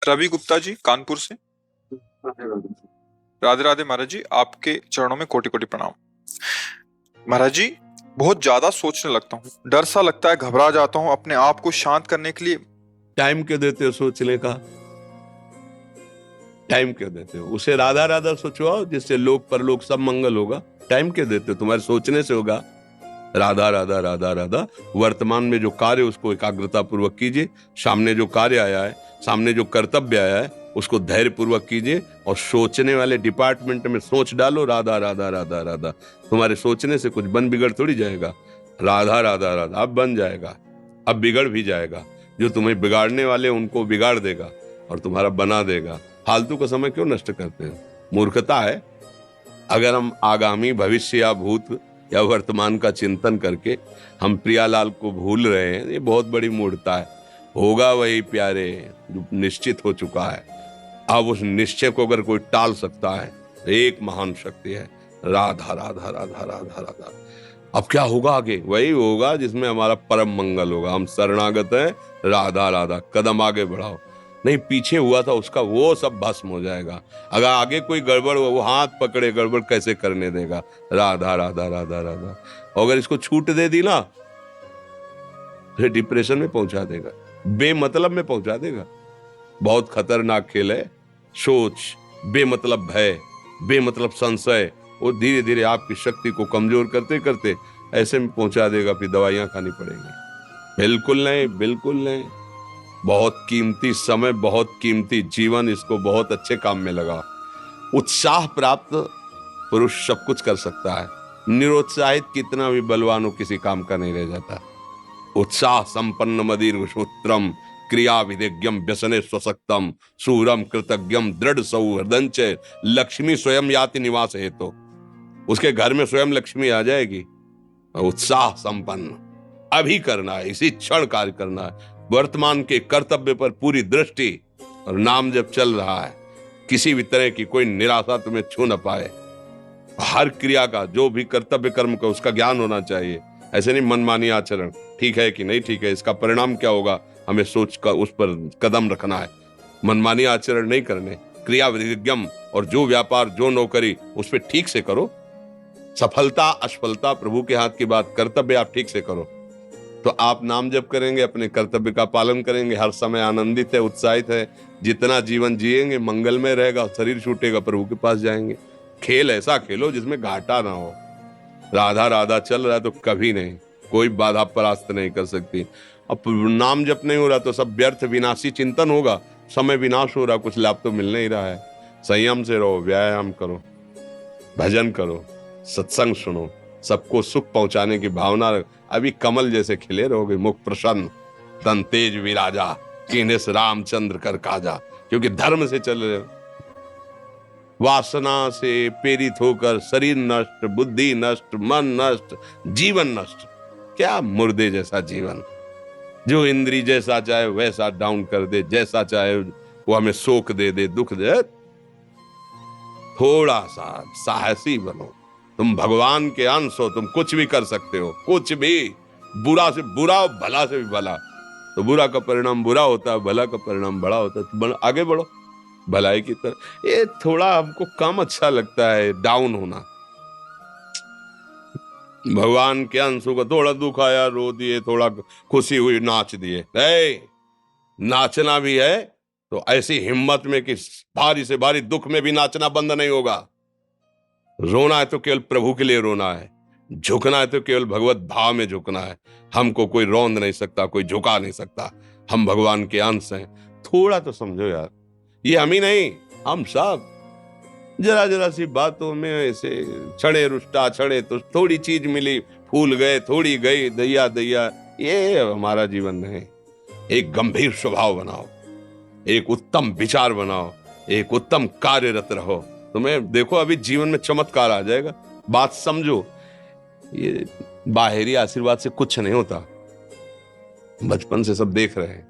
रवि गुप्ता जी कानपुर से। राधे राधे महाराज जी, आपके चरणों में कोटि कोटि प्रणाम। महाराज जी, बहुत ज्यादा सोचने लगता हूँ, डर सा लगता है, घबरा जाता हूँ। अपने आप को शांत करने के लिए टाइम क्यों देते हो सोचने का? टाइम क्यों देते हो? उसे राधा राधा सोचवाओ जिससे लोक परलोक सब मंगल होगा। टाइम क्यों देते हो? तुम्हारे सोचने से होगा। राधा राधा राधा राधा। वर्तमान में जो कार्य उसको एकाग्रता पूर्वक कीजिए। सामने जो कार्य आया है, सामने जो कर्तव्य आया है, उसको धैर्य पूर्वक कीजिए और सोचने वाले डिपार्टमेंट में सोच डालो राधा राधा राधा राधा। तुम्हारे सोचने से कुछ बन बिगड़ थोड़ी जाएगा। राधा राधा राधा अब बन जाएगा, अब बिगड़ भी जाएगा। जो तुम्हें बिगाड़ने वाले उनको बिगाड़ देगा और तुम्हारा बना देगा। फालतू का समय क्यों नष्ट करते हो? मूर्खता है। अगर हम आगामी भविष्य या भूत या वर्तमान का चिंतन करके हम प्रियालाल को भूल रहे हैं, ये बहुत बड़ी मूर्खता है। होगा वही प्यारे जो निश्चित हो चुका है। अब उस निश्चय को अगर कोई टाल सकता है तो एक महान शक्ति है, राधा राधा राधा राधा राधा। अब क्या होगा आगे? वही होगा जिसमें हमारा परम मंगल होगा। हम शरणागत हैं, राधा राधा। कदम आगे बढ़ाओ। नहीं, पीछे हुआ था उसका वो सब भस्म हो जाएगा। अगर आगे कोई गड़बड़ हो, वो हाथ पकड़े गड़बड़ कैसे करने देगा? राधा राधा राधा राधा। और अगर इसको छूट दे दी ना, फिर डिप्रेशन में पहुंचा देगा, बेमतलब में पहुंचा देगा। बहुत खतरनाक खेल है। सोच, बेमतलब भय, बेमतलब संशय, वो धीरे धीरे आपकी शक्ति को कमजोर करते करते ऐसे में पहुंचा देगा, फिर दवाइयां खानी पड़ेंगी। बिल्कुल नहीं, बिल्कुल नहीं। बहुत कीमती समय, बहुत कीमती जीवन, इसको बहुत अच्छे काम में लगा। उत्साह प्राप्त पुरुष सब कुछ कर सकता है। निरुत्साहित कितना भी बलवान हो, किसी काम का नहीं रह जाता। उत्साह संपन्न मदीर सूत्रम क्रिया विधिज्ञम व्यसने स्वसक्तम सूरम कृतज्ञम दृढ़ सौहृदंच लक्ष्मी स्वयं याति निवास हेतु। उसके घर में स्वयं लक्ष्मी आ जाएगी। उत्साह संपन्न अभी करना है, इसी क्षण कार्य करना है। वर्तमान के कर्तव्य पर पूरी दृष्टि और नाम जब चल रहा है, किसी भी तरह की कोई निराशा तुम्हें छू न पाए। हर क्रिया का, जो भी कर्तव्य कर्म का, उसका ज्ञान होना चाहिए। ऐसे नहीं मनमानी आचरण, ठीक है कि नहीं ठीक है, इसका परिणाम क्या होगा, हमें सोच कर उस पर कदम रखना है। मनमानी आचरण नहीं करने। क्रिया विधिज्ञम, और जो व्यापार जो नौकरी उस पर ठीक से करो। सफलता असफलता प्रभु के हाथ की बात, कर्तव्य आप ठीक से करो तो आप नाम जप करेंगे, अपने कर्तव्य का पालन करेंगे, हर समय आनंदित है, उत्साहित है। जितना जीवन जिएंगे मंगलमय रहेगा, शरीर छूटेगा, प्रभु के पास जाएंगे। खेल ऐसा खेलो जिसमें घाटा ना हो। राधा राधा चल रहा है तो कभी नहीं, कोई बाधा परास्त नहीं कर सकती। अब नाम जप नहीं हो रहा तो सब व्यर्थ विनाशी चिंतन होगा। समय विनाश हो रहा, कुछ लाभ तो मिल नहीं रहा है। संयम से रहो, व्यायाम करो, भजन करो, सत्संग सुनो, सबको सुख पहुंचाने की भावना। अभी कमल जैसे खिले रहोगे, मुख प्रसन्न, तन तेज विराजा, कीनेस रामचंद्र कर काजा। क्योंकि धर्म से चल रहे हो। वासना से प्रेरित होकर शरीर नष्ट, बुद्धि नष्ट, मन नष्ट, जीवन नष्ट। क्या मुर्दे जैसा जीवन, जो इंद्री जैसा चाहे वैसा डाउन कर दे, जैसा चाहे वो हमें शोक दे दे, दुख दे। थोड़ा सा साहसी बनो। तुम भगवान के अंश हो, तुम कुछ भी कर सकते हो, कुछ भी। बुरा से बुरा, भला से भी भला। तो बुरा का परिणाम बुरा होता है, भला का परिणाम बड़ा होता है। तो आगे बढ़ो भलाई की तरफ। ये थोड़ा हमको कम अच्छा लगता है डाउन होना। भगवान के अंशों का थोड़ा दुख आया रो दिए, थोड़ा खुशी हुई नाच दिए। नाचना भी है तो ऐसी हिम्मत में कि भारी से भारी दुख में भी नाचना बंद नहीं होगा। रोना है तो केवल प्रभु के लिए रोना है, झुकना है तो केवल भगवत भाव में झुकना है। हमको कोई रौंद नहीं सकता, कोई झुका नहीं सकता। हम भगवान के अंश हैं। थोड़ा तो समझो यार, ये हम ही नहीं, हम सब जरा जरा सी बातों में ऐसे छड़े रुष्टा, छड़े तो थोड़ी चीज मिली, फूल गए, थोड़ी गई, दैया दैया। ये हमारा जीवन नहीं। एक गंभीर स्वभाव बनाओ, एक उत्तम विचार बनाओ, एक उत्तम कार्यरत रहो। तुम्हें देखो अभी जीवन में चमत्कार आ जाएगा। बात समझो, ये बाहरी आशीर्वाद से कुछ नहीं होता। बचपन से सब देख रहे हैं।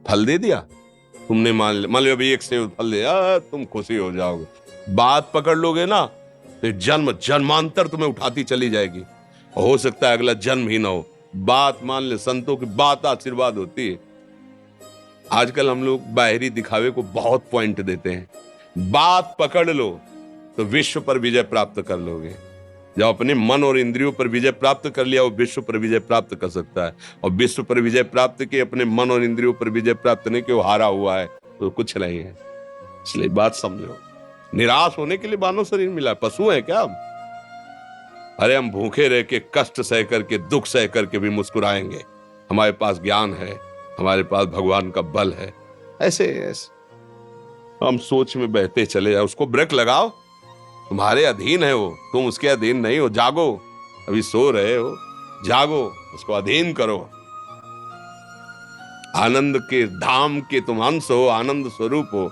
फल दे दिया तुमने, मान लो अभी एक सेब फल दिया, तुम खुशी हो जाओगे। बात पकड़ लोगे ना तो जन्म जन्मांतर तुम्हें उठाती चली जाएगी। हो सकता है अगला जन्म ही ना हो। बात मान ले, संतों की बात आशीर्वाद होती है। आजकल हम लोग बाहरी दिखावे को बहुत पॉइंट देते हैं। बात पकड़ लो तो विश्व पर विजय प्राप्त कर लोगे। जब अपने मन और इंद्रियों पर विजय प्राप्त कर लिया, वो विश्व पर विजय प्राप्त कर सकता है। और विश्व पर विजय प्राप्त किए, अपने मन और इंद्रियों पर विजय प्राप्त नहीं कि वो हारा हुआ है तो कुछ नहीं है। इसलिए बात समझो, निराश होने के लिए मानव शरीर मिला, पशु है क्या हम? अरे हम भूखे रह के, कष्ट सह करके, दुख सह करके भी मुस्कुराएंगे। हमारे पास ज्ञान है, हमारे पास भगवान का बल है। ऐसे हम सोच में बहते चले जाओ, उसको ब्रेक लगाओ। तुम्हारे अधीन है वो, तुम उसके अधीन नहीं हो। जागो, अभी सो रहे हो, जागो, उसको अधीन करो। आनंद के धाम के तुम अंश हो, आनंद स्वरूप हो।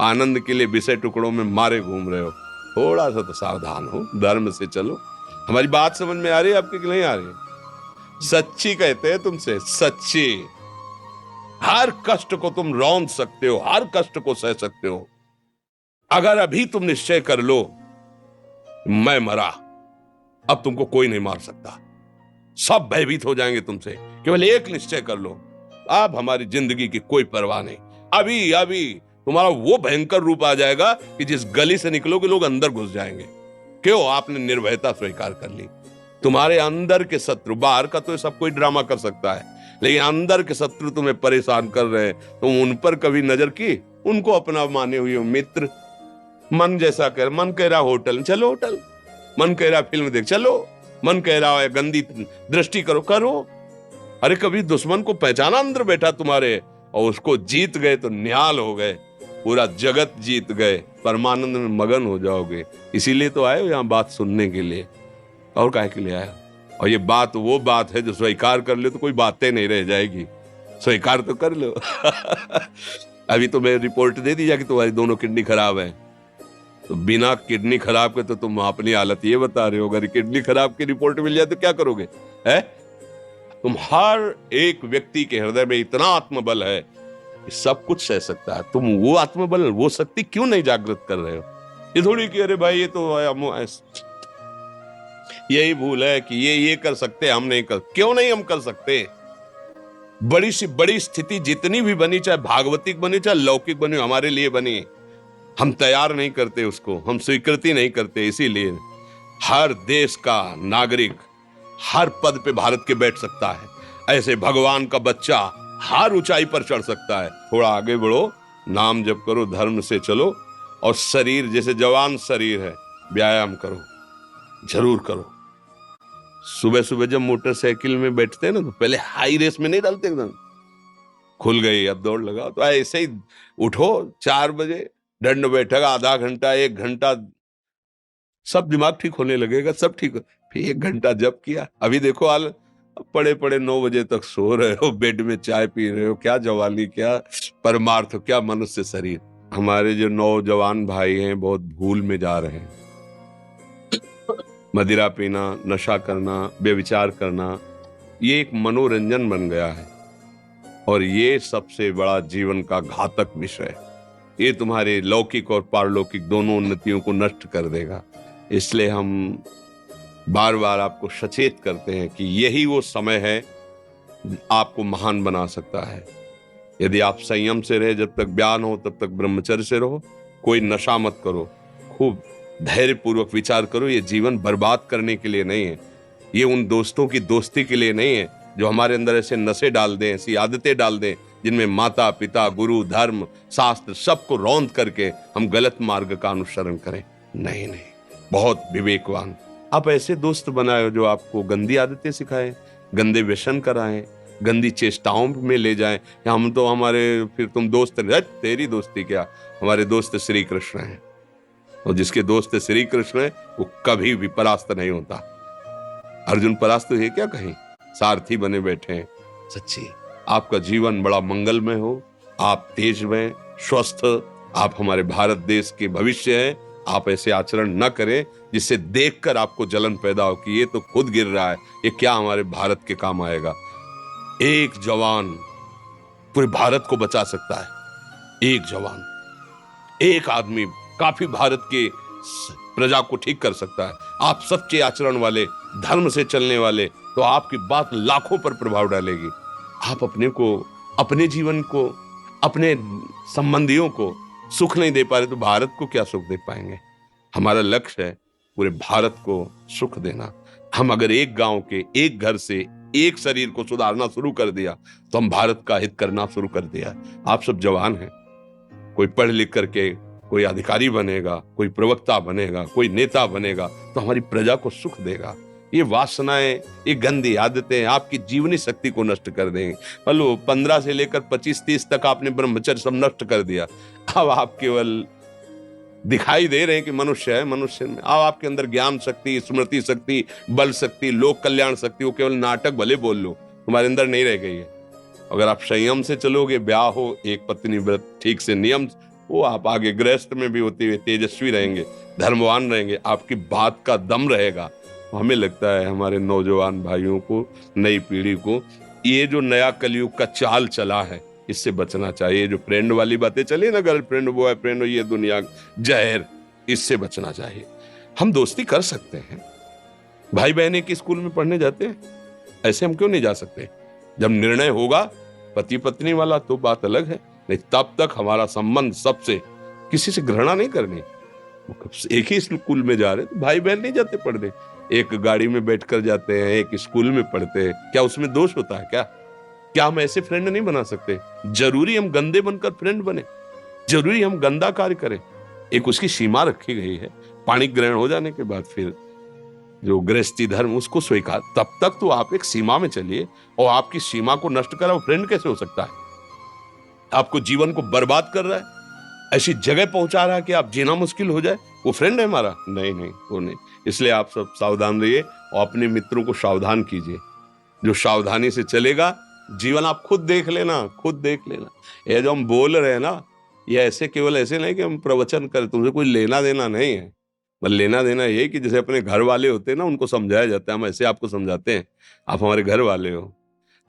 आनंद के लिए विषय टुकड़ों में मारे घूम रहे हो। थोड़ा सा तो सावधान हो, धर्म से चलो। हमारी बात समझ में आ रही है आपकी कि नहीं आ रही? सच्ची कहते हैं तुमसे, सच्ची। हर कष्ट को तुम रौंद सकते हो, हर कष्ट को सह सकते हो। अगर अभी तुम निश्चय कर लो मैं मरा, अब तुमको कोई नहीं मार सकता। सब भयभीत हो जाएंगे तुमसे। केवल एक निश्चय कर लो, अब हमारी जिंदगी की कोई परवाह नहीं। अभी अभी तुम्हारा वो भयंकर रूप आ जाएगा कि जिस गली से निकलोगे लोग अंदर घुस जाएंगे। क्यों? आपने निर्भयता स्वीकार कर ली। तुम्हारे अंदर के शत्रु, बाहर का तो सब कोई ड्रामा कर सकता है, लेकिन अंदर के शत्रु तुम्हें परेशान कर रहे हैं, तुम उन पर कभी नजर की? उनको अपना माने हुए मित्र। मन जैसा कर, मन कह रहा होटल चलो, होटल। मन कह रहा फिल्म देख चलो, मन कह रहा है गंदी दृष्टि करो, करो। अरे कभी दुश्मन को पहचाना अंदर बैठा तुम्हारे, और उसको जीत गए तो निहाल हो गए, पूरा जगत जीत गए, परमानंद में मगन हो जाओगे। इसीलिए तो आए हो यहाँ बात सुनने के लिए, और काहे के लिए आए? और ये बात वो बात है जो स्वीकार कर ले तो कोई बातें नहीं रह जाएगी। स्वीकार तो कर लो। अभी तो मैं रिपोर्ट दे दी जा कि तुम्हारी दोनों किडनी खराब है, तो बिना किडनी खराब के तो तुम अपनी हालत ये बता रहे हो। अगर किडनी खराब की रिपोर्ट मिल जाए तो क्या करोगे? है तुम हर एक व्यक्ति के हृदय में इतना आत्मबल है कि सब कुछ सह सकता है। तुम वो आत्मबल, वो शक्ति क्यों नहीं जागृत कर रहे हो? ये थोड़ी कि अरे भाई ये तो यही भूल है कि ये कर सकते, हम नहीं कर। क्यों नहीं हम कर सकते? बड़ी सी बड़ी स्थिति जितनी भी बनी, चाहे भागवतिक बनी चाहे लौकिक बनी, हमारे लिए बनी, हम तैयार नहीं करते उसको, हम स्वीकृति नहीं करते। इसीलिए हर देश का नागरिक हर पद पे भारत के बैठ सकता है। ऐसे भगवान का बच्चा हर ऊंचाई पर चढ़ सकता है। थोड़ा आगे बढ़ो, नाम जप करो, धर्म से चलो, और शरीर जैसे जवान शरीर है, व्यायाम करो, जरूर करो। सुबह सुबह जब मोटरसाइकिल में बैठते हैं ना, तो पहले हाई रेस में नहीं डालते, एकदम खुल गई अब दौड़ लगाओ। तो ऐसे ही उठो 4 बजे, दंड बैठक आधा घंटा 1 घंटा, सब दिमाग ठीक होने लगेगा, सब ठीक। फिर 1 घंटा जप किया। अभी देखो हाल, पड़े पड़े 9 बजे तक सो रहे हो, बेड में चाय पी रहे हो। क्या जवानी, क्या परमार्थ, क्या मनुष्य शरीर। हमारे जो नौजवान भाई हैं बहुत भूल में जा रहे हैं। मदिरा पीना, नशा करना, व्यभिचार करना, ये एक मनोरंजन बन गया है, और ये सबसे बड़ा जीवन का घातक विषय है। ये तुम्हारे लौकिक और पारलौकिक दोनों उन्नतियों को नष्ट कर देगा। इसलिए हम बार बार आपको सचेत करते हैं कि यही वो समय है आपको महान बना सकता है। यदि आप संयम से रहे, जब तक ज्ञान हो तब तक ब्रह्मचर्य से रहो, कोई नशा मत करो, खूब धैर्य पूर्वक विचार करो। ये जीवन बर्बाद करने के लिए नहीं है, ये उन दोस्तों की दोस्ती के लिए नहीं है जो हमारे अंदर ऐसे नशे डाल दें, ऐसी आदतें डाल दें जिनमें माता पिता, गुरु, धर्म, शास्त्र सबको रौंद करके हम गलत मार्ग का अनुसरण करें। नहीं नहीं, बहुत विवेकवान। आप ऐसे दोस्त बनाए जो आपको गंदी आदतें सिखाएं, गंदे व्यसन कराएं, गंदी चेष्टाओं में ले जाएं। या हम तो हमारे, फिर तुम दोस्त, तेरी दोस्ती क्या, हमारे दोस्त श्री कृष्ण हैं, और जिसके दोस्त श्री कृष्ण है वो कभी भी परास्त नहीं होता। अर्जुन परास्त है क्या कहीं? सारथी बने बैठे हैं। सच्ची आपका जीवन बड़ा मंगलमय हो, आप तेज में स्वस्थ, आप हमारे भारत देश के भविष्य हैं। आप ऐसे आचरण न करें जिससे देखकर आपको जलन पैदा हो कि ये तो खुद गिर रहा है, ये क्या हमारे भारत के काम आएगा। एक जवान पूरे भारत को बचा सकता है। एक जवान, एक आदमी काफी भारत के प्रजा को ठीक कर सकता है। आप सच्चे आचरण वाले, धर्म से चलने वाले, तो आपकी बात लाखों पर प्रभाव डालेगी। आप अपने को, अपने जीवन को, अपने संबंधियों को सुख नहीं दे पा रहे तो भारत को क्या सुख दे पाएंगे? हमारा लक्ष्य है पूरे भारत को सुख देना। हम अगर एक गांव के एक घर से एक शरीर को सुधारना शुरू कर दिया तो हम भारत का हित करना शुरू कर दिया। आप सब जवान हैं, कोई पढ़ लिख करके कोई अधिकारी बनेगा, कोई प्रवक्ता बनेगा, कोई नेता बनेगा तो हमारी प्रजा को सुख देगा। ये वासनाएं, ये गंदी आदतें आपकी जीवनी शक्ति को नष्ट कर देंगे। मतलब 15 से लेकर 25-30 तक आपने ब्रह्मचर्य सब नष्ट कर दिया। अब आप केवल दिखाई दे रहे हैं कि मनुष्य है, मनुष्य में अब आपके अंदर ज्ञान शक्ति, स्मृति शक्ति, बल शक्ति, लोक कल्याण शक्ति, वो केवल नाटक भले बोल लो, तुम्हारे अंदर नहीं रह गई है। अगर आप संयम से चलोगे, ब्याह हो, एक पत्नी व्रत ठीक से नियम, वो आप आगे गृहस्थ में भी होते हुए तेजस्वी रहेंगे, धर्मवान रहेंगे, आपकी बात का दम रहेगा। हमें लगता है हमारे नौजवान भाइयों को, नई पीढ़ी को, ये जो नया कलयुग का चाल चला है इससे बचना चाहिए। जो फ्रेंड वाली बातें चली ना, गर्लफ्रेंड बॉयफ्रेंड, ये दुनिया जहर, इससे बचना चाहिए। हम दोस्ती कर सकते हैं, भाई बहन एक स्कूल में पढ़ने जाते हैं, ऐसे हम क्यों नहीं जा सकते? जब निर्णय होगा पति पत्नी वाला तो बात अलग है, नहीं तब तक हमारा संबंध सबसे, किसी से घृणा नहीं करनी। एक ही स्कूल में जा रहे तो भाई बहन नहीं जाते पढ़ने, एक गाड़ी में बैठकर जाते हैं, एक स्कूल में पढ़ते हैं, क्या उसमें दोष होता है? क्या हम ऐसे फ्रेंड नहीं बना सकते? जरूरी हम गंदे बनकर फ्रेंड बने? जरूरी हम गंदा कार्य करें? एक उसकी सीमा रखी गई है। पाणी ग्रहण हो जाने के बाद फिर जो गृहस्थी धर्म उसको स्वीकार, तब तक तो आप एक सीमा में चलिए। और आपकी सीमा को नष्ट करा वो फ्रेंड कैसे हो सकता है? आपको जीवन को बर्बाद कर रहा है, ऐसी जगह पहुंचा रहा है कि आप जीना मुश्किल हो जाए, वो फ्रेंड है हमारा? नहीं, वो नहीं। इसलिए आप सब सावधान रहिए और अपने मित्रों को सावधान कीजिए। जो सावधानी से चलेगा, जीवन आप खुद देख लेना, खुद देख लेना। ये जो हम बोल रहे हैं ना, ये ऐसे केवल ऐसे नहीं कि हम प्रवचन करें, तुमसे कोई लेना देना नहीं है। पर लेना देना ये कि जैसे अपने घर वाले होते हैं ना, उनको समझाया जाता है, हम ऐसे आपको समझाते हैं। आप हमारे घर वाले हो,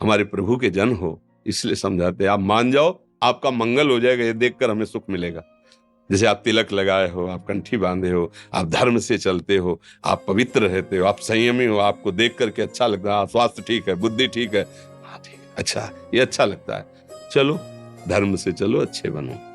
हमारे प्रभु के जन हो, इसलिए समझाते हैं। आप मान जाओ, आपका मंगल हो जाएगा, ये देखकर हमें सुख मिलेगा। जैसे आप तिलक लगाए हो, आप कंठी बांधे हो, आप धर्म से चलते हो, आप पवित्र रहते हो, आप संयमी हो, आपको देख करके अच्छा लगता है, स्वास्थ्य ठीक है, बुद्धि ठीक है, हाँ ठीक है, अच्छा, ये अच्छा लगता है। चलो धर्म से चलो, अच्छे बनो।